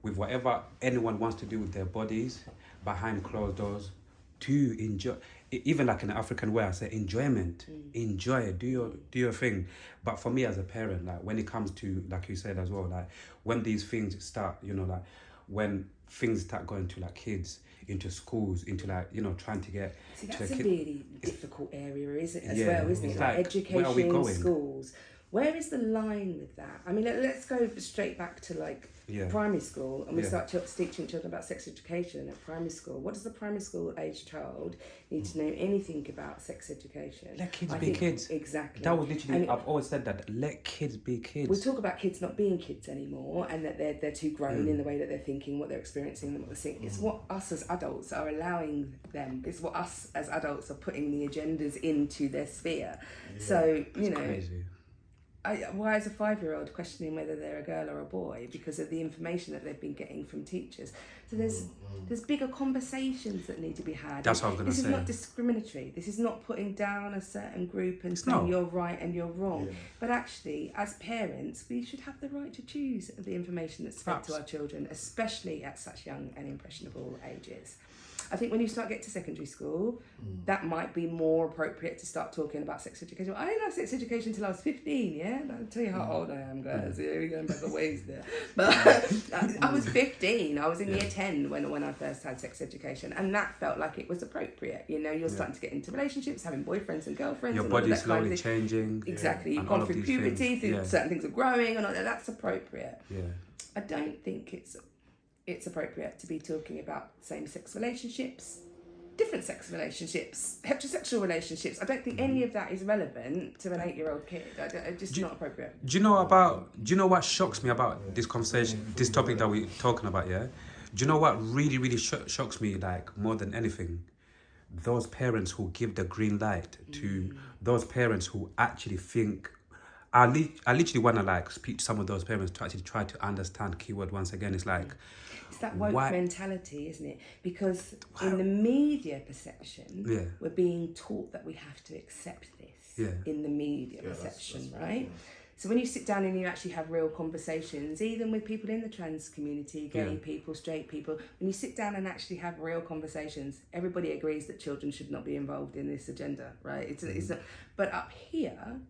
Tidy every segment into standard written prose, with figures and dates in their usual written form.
with whatever anyone wants to do with their bodies behind closed doors, to enjoy. Even like in the African way, I say enjoyment. Enjoy it. Do your thing. But for me as a parent, like when it comes to, like you said as well, like when these things start, you know, like when things start going to like kids, into schools, into like, you know, trying to get. See, that's a really difficult area, isn't it? Yeah, Well, isn't it? it's Like like, education, where are we going? schools. Where is the line with that? I mean, let's go straight back to like primary school, and we start teaching children about sex education at primary school. What does a primary school age child need to know anything about sex education? Let kids be kids. Exactly. That was literally, I've always said that. Let kids be kids. We talk about kids not being kids anymore, and that they're too grown in the way that they're thinking, what they're experiencing, and what they're seeing. It's what us as adults are allowing them. It's what us as adults are putting the agendas into their sphere. Yeah. So, you know. Crazy. Why is a 5-year-old questioning whether they're a girl or a boy? Because of the information that they've been getting from teachers. So there's bigger conversations that need to be had. That's what I was going to say. This is not discriminatory. This is not putting down a certain group and saying you're right and you're wrong. Yeah. But actually, as parents, we should have the right to choose the information that's fed to our children, especially at such young and impressionable ages. I think when you start getting to secondary school, that might be more appropriate to start talking about sex education. I didn't have sex education until I was 15, yeah? I'll tell you how old I am, guys. Yeah, we're going back a ways there. But I was 15. I was in year 10 when I first had sex education. And that felt like it was appropriate. You know, you're starting to get into relationships, having boyfriends and girlfriends. Your body's slowly changing. Exactly. You've gone through puberty, certain things are growing, and all that. That's appropriate. Yeah. I don't think it's appropriate to be talking about same-sex relationships, different sex relationships, heterosexual relationships. I don't think any of that is relevant to an 8-year-old kid. It's just not appropriate. Do you know what shocks me about this conversation, this topic that we're talking about, yeah? Do you know what really, really shocks me, like, more than anything? Those parents who give the green light to those parents who actually think... I literally want to, like, speak to some of those parents to actually try to understand keyword once again. It's like... It's that woke mentality, isn't it? Because in the media perception, we're being taught that we have to accept this in the media perception, right? So when you sit down and you actually have real conversations, even with people in the trans community, gay people, straight people, when you sit down and actually have real conversations, everybody agrees that children should not be involved in this agenda, right? But up here,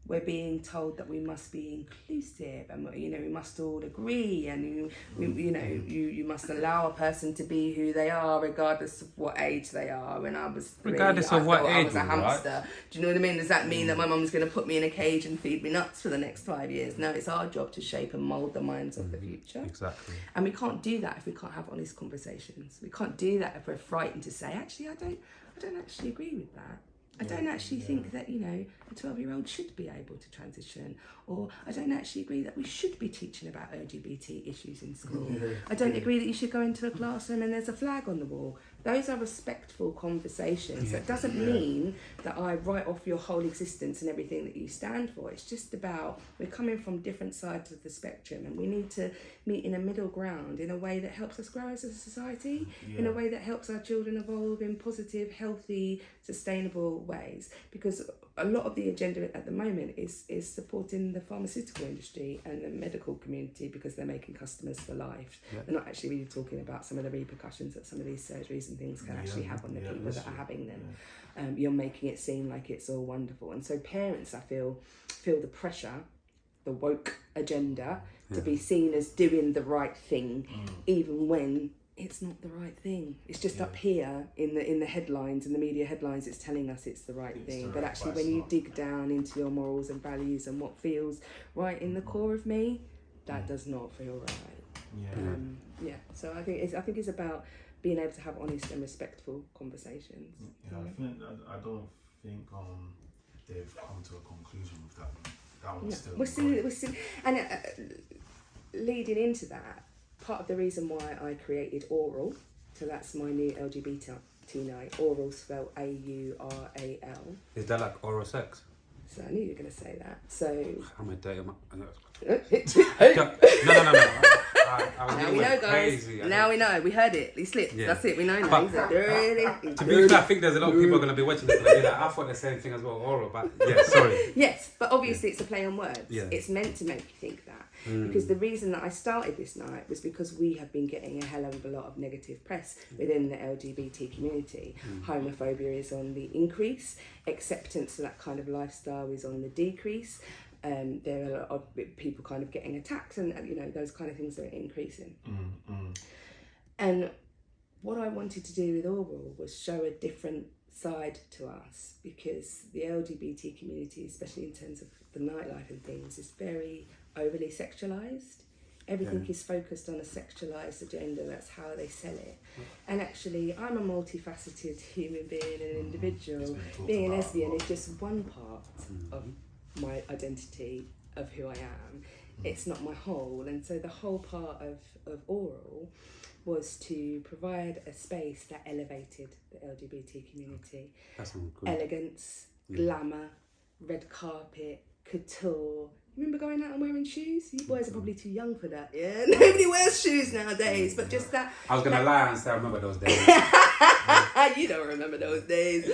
we're being told that we must be inclusive, and you know, we must all agree, and you must allow a person to be who they are regardless of what age they are. When I was 3, regardless of what age, I was a hamster. Do you know what I mean? Does that mean that my mum's going to put me in a cage and feed me nuts for the next 5 years? No, it's our job to shape and mould the minds of the future. Exactly. And we can't do that if we can't have honest conversations. We can't do that if we're frightened to say, actually, I don't actually agree with that. I don't actually think that, you know, a 12-year-old should be able to transition, or I don't actually agree that we should be teaching about LGBT issues in school. I don't agree that you should go into a classroom and there's a flag on the wall. Those are respectful conversations. That doesn't mean that I write off your whole existence and everything that you stand for. It's just about, we're coming from different sides of the spectrum, and we need to meet in a middle ground in a way that helps us grow as a society, in a way that helps our children evolve in positive, healthy, sustainable ways. Because a lot of the agenda at the moment is supporting the pharmaceutical industry and the medical community, because they're making customers for life. They're not actually really talking about some of the repercussions that some of these surgeries and things can actually have on the people that are having them. You're making it seem like it's all wonderful. And so parents, I feel the pressure, the woke agenda, to be seen as doing the right thing, even when it's not the right thing. It's just up here in the headlines, in the media headlines, it's telling us it's the right thing. But actually, when you dig down into your morals and values and what feels right in the core of me, that does not feel right. So I think it's about being able to have honest and respectful conversations. I don't think they've come to a conclusion with that one. That one's still... We're still, and leading into that, part of the reason why I created Aural, so that's my new LGBT night. Aural spelled AURAL. Is that like oral sex? So I knew you were going to say that. So I'm a dirty man. No. Now we know, guys. Now we know. We heard it. He slipped. Yeah. That's it. We know now. He's a dirty. To be fair, I think there's a lot of people are going to be watching this. Like, I thought the same thing as well, oral, but yeah, sorry. Yes, but obviously it's a play on words. Yeah. It's meant to make you think that. Because the reason that I started this night was because we have been getting a hell of a lot of negative press within the LGBT community. Homophobia is on the increase. Acceptance of that kind of lifestyle is on the decrease. There are a lot of people kind of getting attacked, and those kind of things are increasing. And what I wanted to do with Oral was show a different side to us, because the LGBT community, especially in terms of the nightlife and things, is very overly sexualized. Everything is focused on a sexualized agenda. That's how they sell it. And actually, I'm a multifaceted human being, an individual. Being a lesbian is just one part of my identity, of who I am. It's not my whole. And so the whole part of Oral was to provide a space that elevated the LGBT community. That's good. Elegance, glamour, red carpet, couture. Remember going out and wearing shoes? You boys are probably too young for that, yeah? Nobody wears shoes nowadays, but just that... I was going to lie and say I remember those days. You don't remember those days.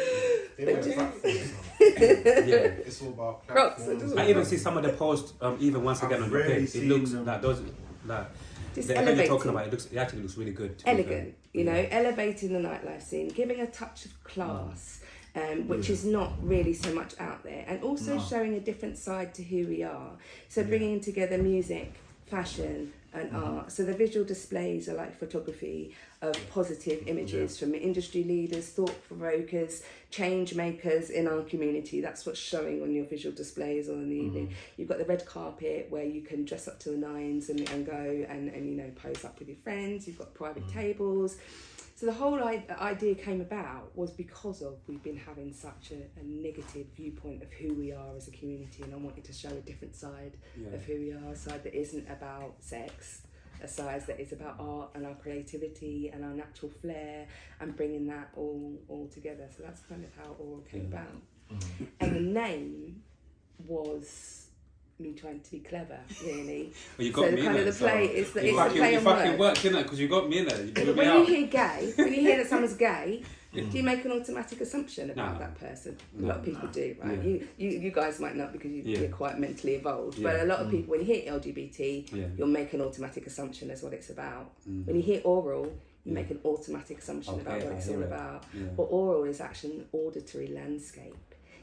It's all about platforms. I even see some of the posts, even once again on the page. It looks like those... Like, just the event elevating. you're talking about, it actually looks really good. Elegant, elevating the nightlife scene, giving a touch of class. Which is not really so much out there, and also showing a different side to who we are. So bringing together music, fashion and art. So the visual displays are like photography of positive images from industry leaders, thought provokers, change makers in our community. That's what's showing on your visual displays on the evening. You've got the red carpet where you can dress up to the nines and go and pose up with your friends. You've got private tables. So the whole idea came about was because we've been having such a negative viewpoint of who we are as a community, and I wanted to show a different side of who we are, a side that isn't about sex, a side that is about art and our creativity and our natural flair, and bringing that all together. So that's kind of how it all came about. And the name was me trying to be clever, really. Well, you got me in the play is the it's a play on fucking words. worked, didn't it? Because you got me in there. You blew me When out. you hear gay, when you hear that someone's gay, do you make an automatic assumption about that person? A lot of people do, right? Yeah. You guys might not, because you're quite mentally evolved. But a lot of people, when you hear LGBT, you'll make an automatic assumption as what it's about. When you hear oral, you make an automatic assumption about what it's all about. But oral is actually an auditory landscape.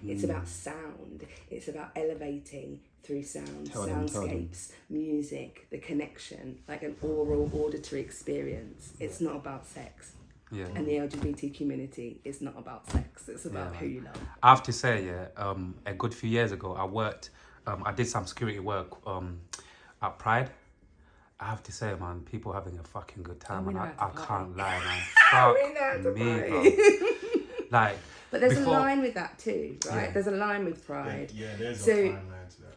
It's about sound. It's about elevating through sound, soundscapes, music, the connection, like an oral auditory experience. It's not about sex. Yeah. And the LGBT community is not about sex. It's about who you love. I have to say, a good few years ago, I worked, I did some security work at Pride. I have to say, man, people having a fucking good time, and I can't lie, man. Fuck me, bro. Like, but there's a line with that too, right? There's a line with Pride. Yeah, there's a fine line to that.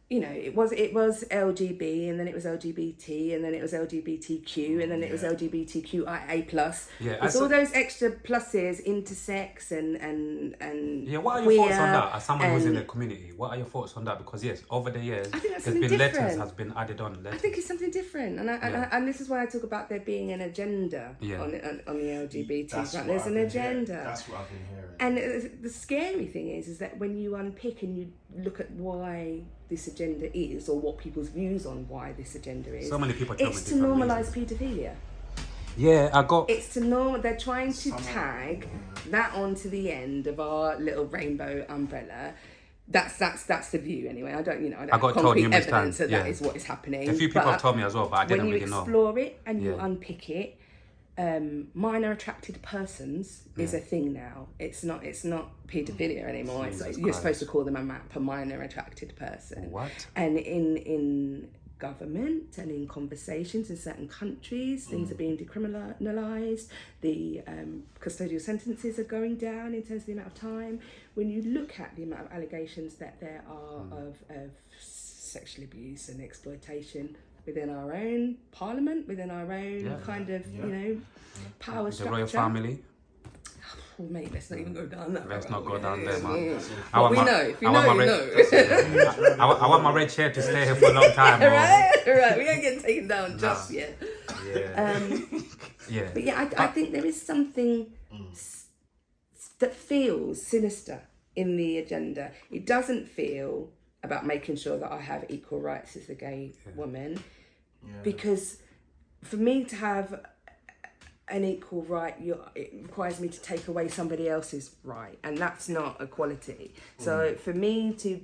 It was LGB, and then it was LGBT, and then it was LGBTQ, and then it was LGBTQIA+. Yeah, it's all those extra pluses, intersex and what are your thoughts on that? As someone who's in the community, what are your thoughts on that? Because yes, over the years, I think that's there's been different. letters has been added on. I think it's something different, and this is why I talk about there being an agenda on the LGBT front. There's an agenda. That's what I've been hearing. And the scary thing is that when you unpick and you look at why this agenda is, or what people's views on why this agenda is, so many people tell it's to normalise paedophilia. Yeah, I got. It's to normal. They're trying to tag that onto the end of our little rainbow umbrella. That's the view anyway. I don't have got told concrete numerous evidence times, that is what is happening. A few people have told me as well, but I didn't really know. When you explore it and you unpick it, minor attracted persons is a thing now. It's not paedophilia anymore. You're supposed to call them a minor attracted person. What? And in government and in conversations in certain countries, things are being decriminalised. The custodial sentences are going down in terms of the amount of time. When you look at the amount of allegations that there are of sexual abuse and exploitation within our own parliament, within our own kind of, power structure. The royal family. Oh, mate, let's not even go down that road. Let's not go down there, man. But we know. If you know, you know. I want my red chair to stay here for a long time. Right? Right, we ain't getting taken down just yet. Yeah. Yeah. But yeah, I think there is something that feels sinister in the agenda. It doesn't feel about making sure that I have equal rights as a gay woman, because for me to have an equal right, it requires me to take away somebody else's right, and that's not equality. So for me to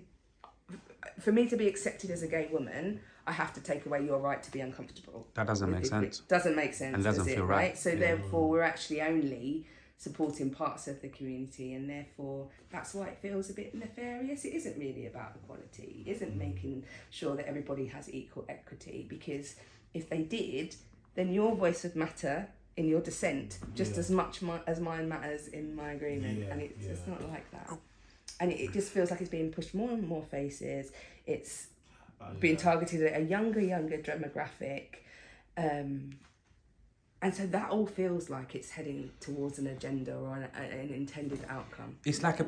be accepted as a gay woman, I have to take away your right to be uncomfortable. That doesn't make sense. It doesn't make sense. And doesn't does feel it, right. So therefore, we're actually only supporting parts of the community, and therefore that's why it feels a bit nefarious. It isn't really about equality. It isn't making sure that everybody has equal equity, because if they did, then your voice would matter in your dissent just as much as mine matters in my agreement, and it's not like that. And it just feels like it's being pushed more and more faces. It's being targeted at a younger demographic. And so that all feels like it's heading towards an agenda or an intended outcome. It's like a